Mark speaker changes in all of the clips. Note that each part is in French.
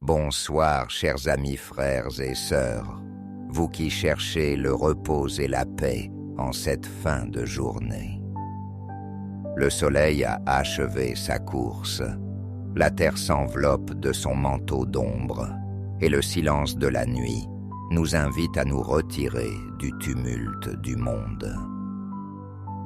Speaker 1: Bonsoir, chers amis, frères et sœurs, vous qui cherchez le repos et la paix en cette fin de journée. Le soleil a achevé sa course, la terre s'enveloppe de son manteau d'ombre, et le silence de la nuit nous invite à nous retirer du tumulte du monde.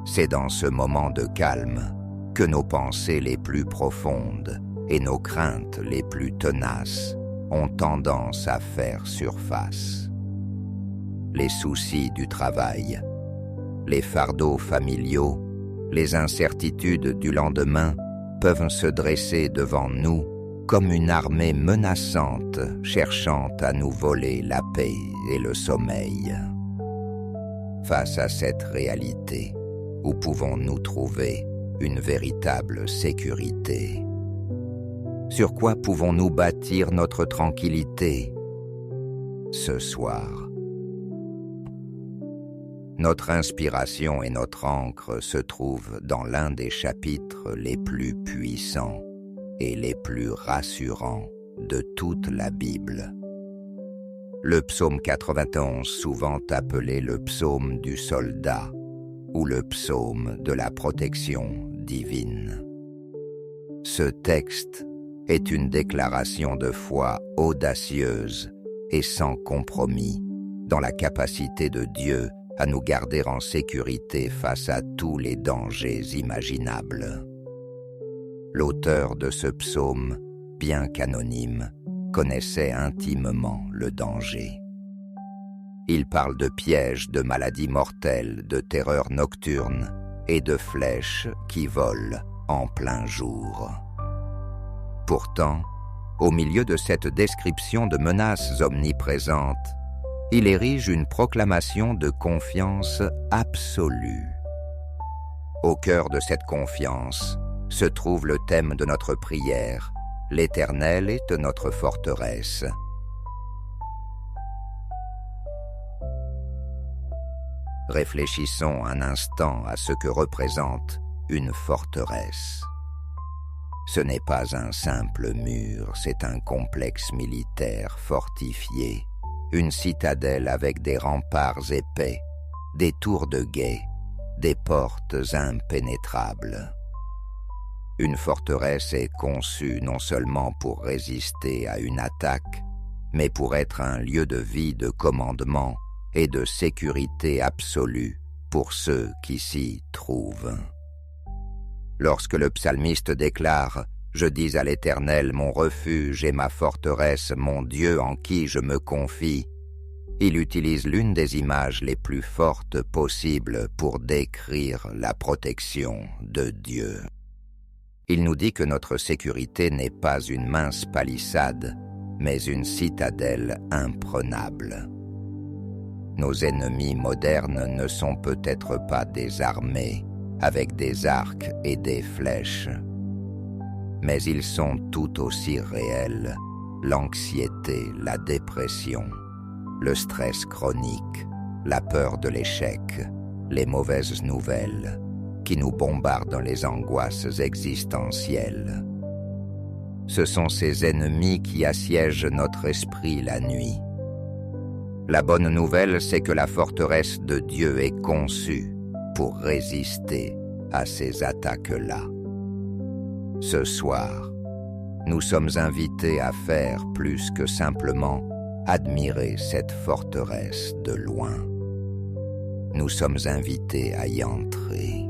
Speaker 1: C'est dans ce moment de calme que nos pensées les plus profondes et nos craintes les plus tenaces ont tendance à faire surface. Les soucis du travail, les fardeaux familiaux, les incertitudes du lendemain peuvent se dresser devant nous comme une armée menaçante cherchant à nous voler la paix et le sommeil. Face à cette réalité, où pouvons-nous trouver une véritable sécurité? Sur quoi pouvons-nous bâtir notre tranquillité? Ce soir, notre inspiration et notre ancre se trouvent dans l'un des chapitres les plus puissants et les plus rassurants de toute la Bible. Le psaume 91, souvent appelé le psaume du soldat ou le psaume de la protection divine. Ce texte est une déclaration de foi audacieuse et sans compromis dans la capacité de Dieu à nous garder en sécurité face à tous les dangers imaginables. L'auteur de ce psaume, bien qu'anonyme, connaissait intimement le danger. Il parle de pièges, de maladies mortelles, de terreurs nocturnes et de flèches qui volent en plein jour. Pourtant, au milieu de cette description de menaces omniprésentes, il érige une proclamation de confiance absolue. Au cœur de cette confiance se trouve le thème de notre prière, « L'Éternel est notre forteresse ». Réfléchissons un instant à ce que représente une forteresse. Ce n'est pas un simple mur, c'est un complexe militaire fortifié, une citadelle avec des remparts épais, des tours de guet, des portes impénétrables. Une forteresse est conçue non seulement pour résister à une attaque, mais pour être un lieu de vie, de commandement et de sécurité absolue pour ceux qui s'y trouvent. Lorsque le psalmiste déclare « Je dis à l'Éternel, mon refuge et ma forteresse, mon Dieu en qui je me confie », il utilise l'une des images les plus fortes possibles pour décrire la protection de Dieu. Il nous dit que notre sécurité n'est pas une mince palissade, mais une citadelle imprenable. Nos ennemis modernes ne sont peut-être pas des armées avec des arcs et des flèches, mais ils sont tout aussi réels, l'anxiété, la dépression, le stress chronique, la peur de l'échec, les mauvaises nouvelles qui nous bombardent les angoisses existentielles. Ce sont ces ennemis qui assiègent notre esprit la nuit. La bonne nouvelle, c'est que la forteresse de Dieu est conçue pour résister à ces attaques-là. Ce soir, nous sommes invités à faire plus que simplement admirer cette forteresse de loin. Nous sommes invités à y entrer.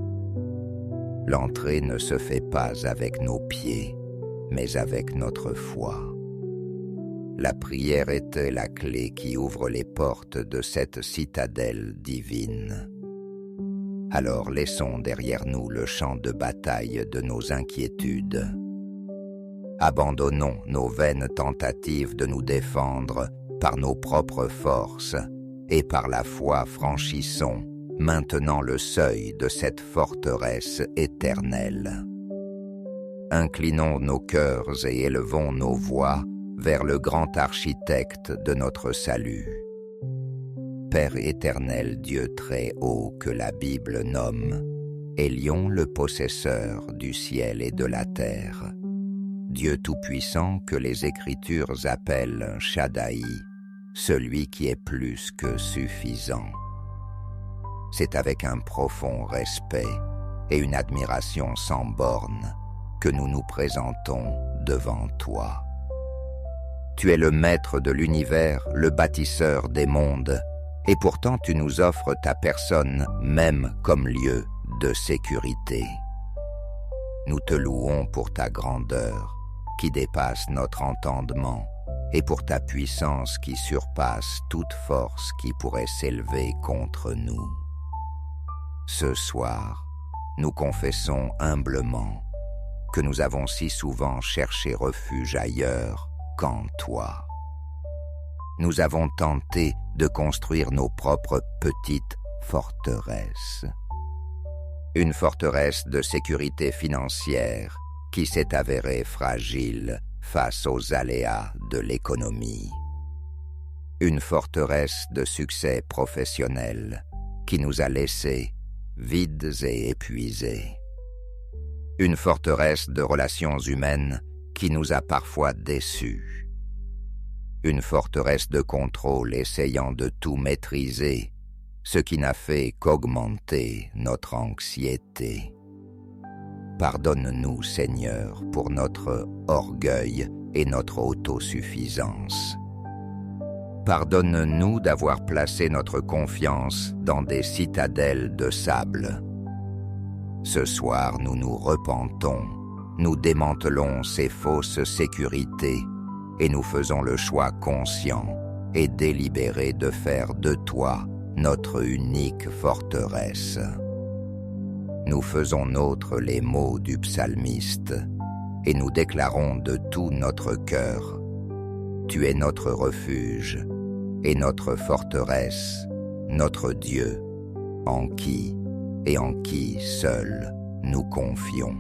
Speaker 1: L'entrée ne se fait pas avec nos pieds, mais avec notre foi. La prière était la clé qui ouvre les portes de cette citadelle divine. Alors laissons derrière nous le champ de bataille de nos inquiétudes. Abandonnons nos vaines tentatives de nous défendre par nos propres forces et par la foi franchissons maintenant le seuil de cette forteresse éternelle. Inclinons nos cœurs et élevons nos voix vers le grand architecte de notre salut. Père éternel, Dieu très haut que la Bible nomme, Élion le possesseur du ciel et de la terre, Dieu Tout-Puissant que les Écritures appellent Shaddai, celui qui est plus que suffisant. C'est avec un profond respect et une admiration sans borne que nous nous présentons devant toi. Tu es le maître de l'univers, le bâtisseur des mondes, et pourtant tu nous offres ta personne même comme lieu de sécurité. Nous te louons pour ta grandeur, qui dépasse notre entendement, et pour ta puissance qui surpasse toute force qui pourrait s'élever contre nous. Ce soir, nous confessons humblement que nous avons si souvent cherché refuge ailleurs qu'en toi. Nous avons tenté de construire nos propres petites forteresses. Une forteresse de sécurité financière qui s'est avérée fragile face aux aléas de l'économie. Une forteresse de succès professionnel qui nous a laissés vides et épuisés. Une forteresse de relations humaines qui nous a parfois déçus. Une forteresse de contrôle essayant de tout maîtriser, ce qui n'a fait qu'augmenter notre anxiété. Pardonne-nous, Seigneur, pour notre orgueil et notre autosuffisance. Pardonne-nous d'avoir placé notre confiance dans des citadelles de sable. Ce soir, nous nous repentons, nous démantelons ces fausses sécurités et nous faisons le choix conscient et délibéré de faire de toi notre unique forteresse. Nous faisons nôtres les mots du psalmiste et nous déclarons de tout notre cœur: Tu es notre refuge et notre forteresse, notre Dieu, en qui et en qui seul nous confions.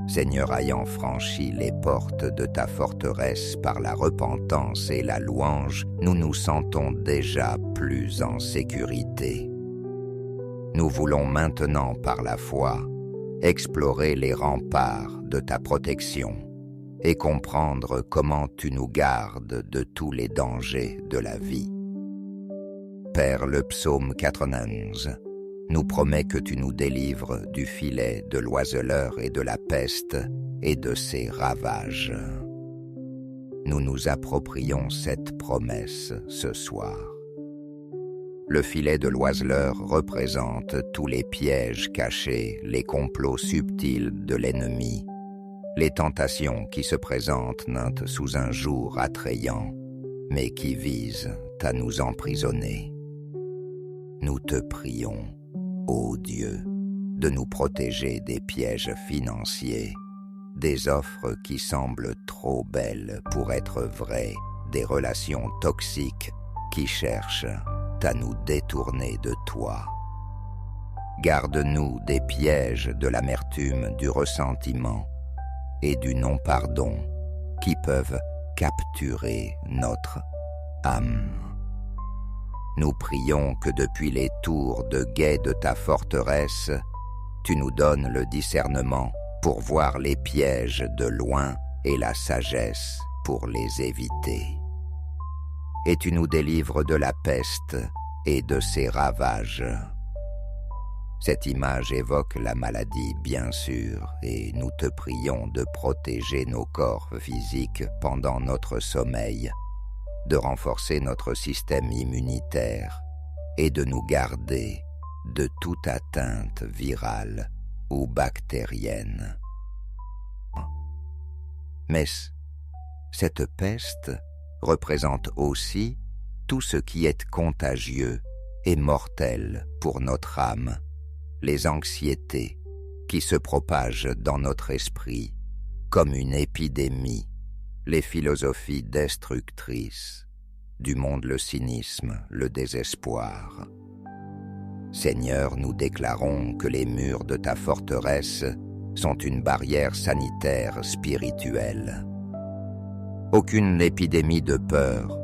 Speaker 1: Seigneur, ayant franchi les portes de ta forteresse par la repentance et la louange, nous nous sentons déjà plus en sécurité. Nous voulons maintenant, par la foi, explorer les remparts de ta protection et comprendre comment tu nous gardes de tous les dangers de la vie. Père, le psaume 91 nous promet que tu nous délivres du filet de l'oiseleur et de la peste et de ses ravages. Nous nous approprions cette promesse ce soir. Le filet de l'oiseleur représente tous les pièges cachés, les complots subtils de l'ennemi, les tentations qui se présentent sous un jour attrayant, mais qui visent à nous emprisonner. Nous te prions, ô Dieu, de nous protéger des pièges financiers, des offres qui semblent trop belles pour être vraies, des relations toxiques qui cherchent à nous détourner de toi. Garde-nous des pièges de l'amertume, du ressentiment et du non-pardon qui peuvent capturer notre âme. Nous prions que depuis les tours de guet de ta forteresse, tu nous donnes le discernement pour voir les pièges de loin et la sagesse pour les éviter. Et tu nous délivres de la peste et de ses ravages. Cette image évoque la maladie, bien sûr, et nous te prions de protéger nos corps physiques pendant notre sommeil, de renforcer notre système immunitaire et de nous garder de toute atteinte virale ou bactérienne. Mais cette peste représente aussi tout ce qui est contagieux et mortel pour notre âme, les anxiétés qui se propagent dans notre esprit comme une épidémie, les philosophies destructrices, du monde le cynisme, le désespoir. Seigneur, nous déclarons que les murs de ta forteresse sont une barrière sanitaire spirituelle. Aucune épidémie de peur,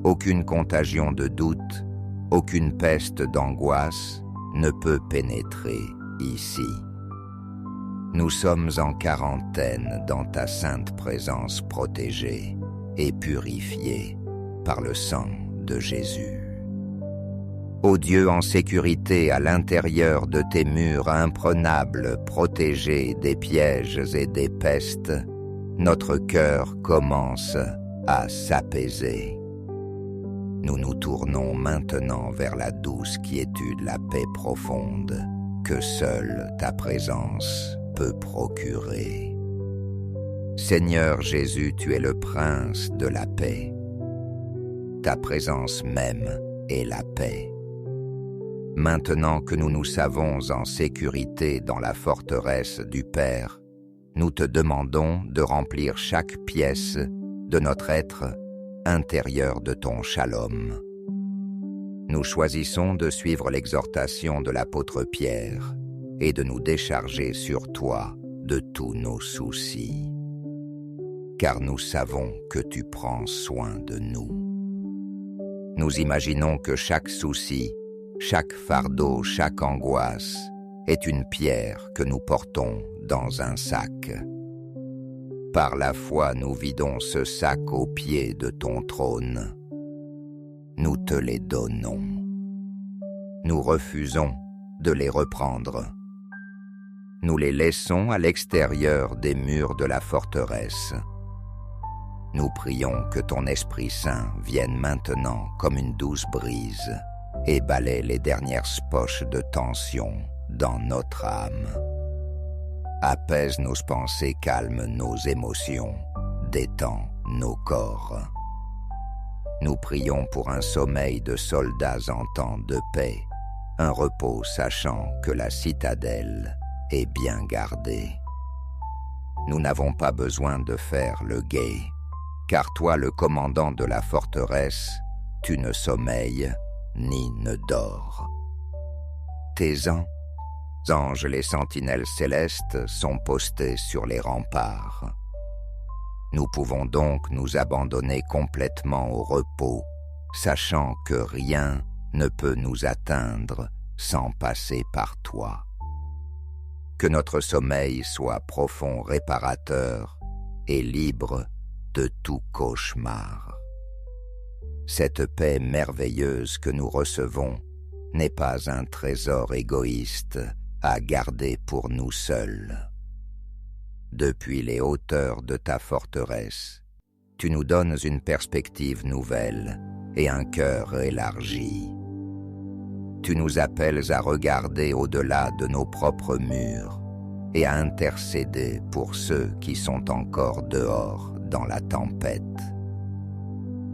Speaker 1: aucune contagion de doute, aucune peste d'angoisse ne peut pénétrer ici. Nous sommes en quarantaine dans ta sainte présence protégée et purifiée par le sang de Jésus. Ô Dieu en sécurité à l'intérieur de tes murs imprenables, protégés des pièges et des pestes, notre cœur commence à s'apaiser. Nous nous tournons maintenant vers la douce quiétude, la paix profonde que seule ta présence peut procurer. Seigneur Jésus, tu es le prince de la paix. Ta présence même est la paix. Maintenant que nous nous savons en sécurité dans la forteresse du Père, nous te demandons de remplir chaque pièce de notre être intérieur de ton shalom. Nous choisissons de suivre l'exhortation de l'apôtre Pierre et de nous décharger sur toi de tous nos soucis, car nous savons que tu prends soin de nous. Nous imaginons que chaque souci, chaque fardeau, chaque angoisse est une pierre que nous portons dans un sac. Par la foi, nous vidons ce sac aux pieds de ton trône. Nous te les donnons. Nous refusons de les reprendre. Nous les laissons à l'extérieur des murs de la forteresse. Nous prions que ton Esprit Saint vienne maintenant comme une douce brise et balaie les dernières poches de tension dans notre âme. Apaise nos pensées, calme nos émotions, détend nos corps. Nous prions pour un sommeil de soldats en temps de paix, un repos sachant que la citadelle est bien gardée. Nous n'avons pas besoin de faire le guet, car toi, le commandant de la forteresse, tu ne sommeilles ni ne dors. Tes anges, les sentinelles célestes, sont postés sur les remparts. Nous pouvons donc nous abandonner complètement au repos, sachant que rien ne peut nous atteindre sans passer par toi. Que notre sommeil soit profond, réparateur et libre de tout cauchemar. Cette paix merveilleuse que nous recevons n'est pas un trésor égoïste à garder pour nous seuls. Depuis les hauteurs de ta forteresse, tu nous donnes une perspective nouvelle et un cœur élargi. Tu nous appelles à regarder au-delà de nos propres murs et à intercéder pour ceux qui sont encore dehors dans la tempête.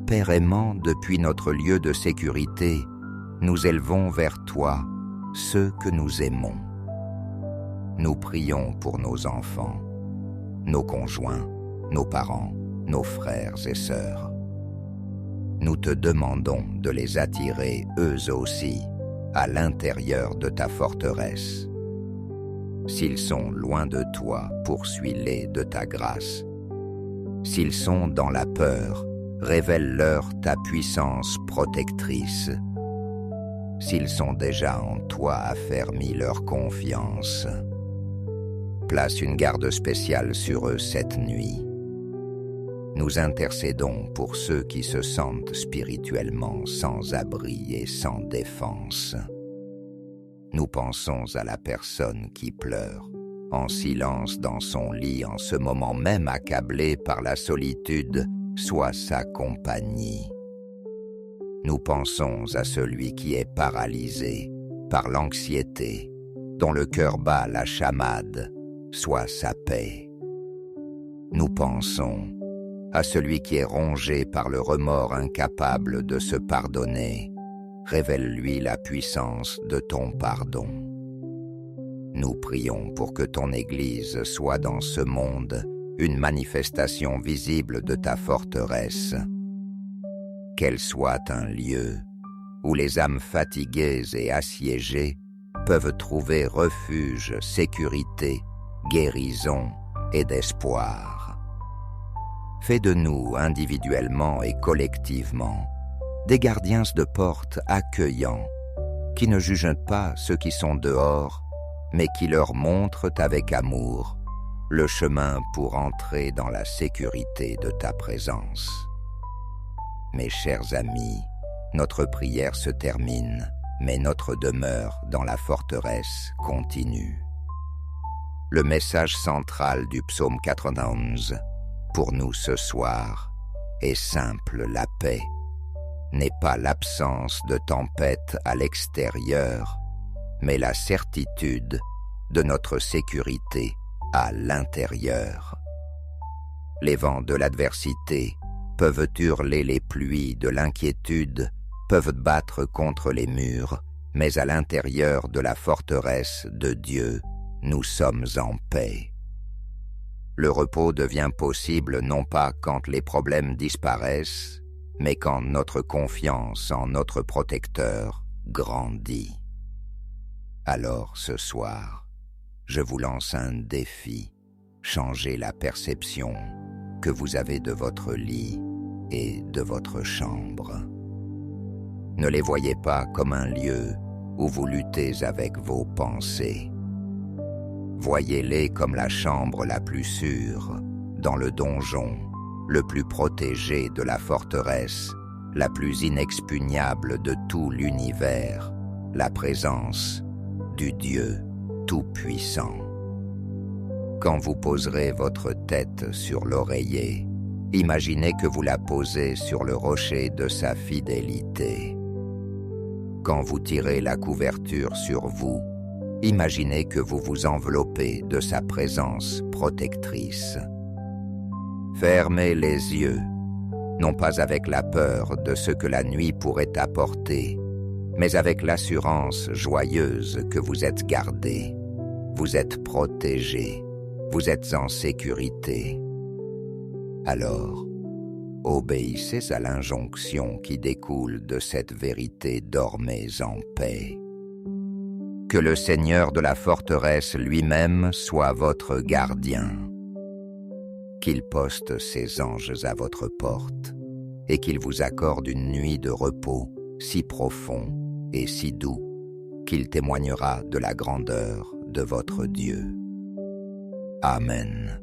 Speaker 1: Père aimant, depuis notre lieu de sécurité, nous élevons vers toi ceux que nous aimons. Nous prions pour nos enfants, nos conjoints, nos parents, nos frères et sœurs. Nous te demandons de les attirer eux aussi à l'intérieur de ta forteresse. S'ils sont loin de toi, poursuis-les de ta grâce. S'ils sont dans la peur, révèle-leur ta puissance protectrice. S'ils sont déjà en toi, affermis leur confiance. Place une garde spéciale sur eux cette nuit. Nous intercédons pour ceux qui se sentent spirituellement sans abri et sans défense. Nous pensons à la personne qui pleure, en silence dans son lit en ce moment même accablée par la solitude, sois sa compagnie. Nous pensons à celui qui est paralysé par l'anxiété, dont le cœur bat la chamade, sois sa paix. Nous pensons à celui qui est rongé par le remords incapable de se pardonner, révèle-lui la puissance de ton pardon. Nous prions pour que ton Église soit dans ce monde une manifestation visible de ta forteresse. Qu'elle soit un lieu où les âmes fatiguées et assiégées peuvent trouver refuge, sécurité, guérison et d'espoir. Fais de nous, individuellement et collectivement, des gardiens de porte accueillants, qui ne jugent pas ceux qui sont dehors, mais qui leur montrent avec amour le chemin pour entrer dans la sécurité de ta présence. Mes chers amis, notre prière se termine, mais notre demeure dans la forteresse continue. Le message central du psaume 91, pour nous ce soir, est simple: la paix n'est pas l'absence de tempête à l'extérieur, mais la certitude de notre sécurité à l'intérieur. Les vents de l'adversité peuvent hurler, les pluies de l'inquiétude peuvent battre contre les murs, mais à l'intérieur de la forteresse de Dieu, nous sommes en paix. Le repos devient possible non pas quand les problèmes disparaissent, mais quand notre confiance en notre protecteur grandit. Alors ce soir, je vous lance un défi: changez la perception que vous avez de votre lit et de votre chambre. Ne les voyez pas comme un lieu où vous luttez avec vos pensées. Voyez-les comme la chambre la plus sûre, dans le donjon, le plus protégé de la forteresse, la plus inexpugnable de tout l'univers, la présence du Dieu Tout-Puissant. Quand vous poserez votre tête sur l'oreiller, imaginez que vous la posez sur le rocher de sa fidélité. Quand vous tirez la couverture sur vous, imaginez que vous vous enveloppez de sa présence protectrice. Fermez les yeux, non pas avec la peur de ce que la nuit pourrait apporter, mais avec l'assurance joyeuse que vous êtes gardés, vous êtes protégés, vous êtes en sécurité. Alors, obéissez à l'injonction qui découle de cette vérité: dormez en paix. Que le Seigneur de la forteresse lui-même soit votre gardien. Qu'il poste ses anges à votre porte et qu'il vous accorde une nuit de repos si profond et si doux qu'il témoignera de la grandeur de votre Dieu. Amen.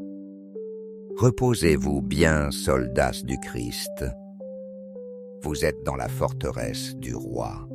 Speaker 1: Reposez-vous bien, soldats du Christ. Vous êtes dans la forteresse du Roi.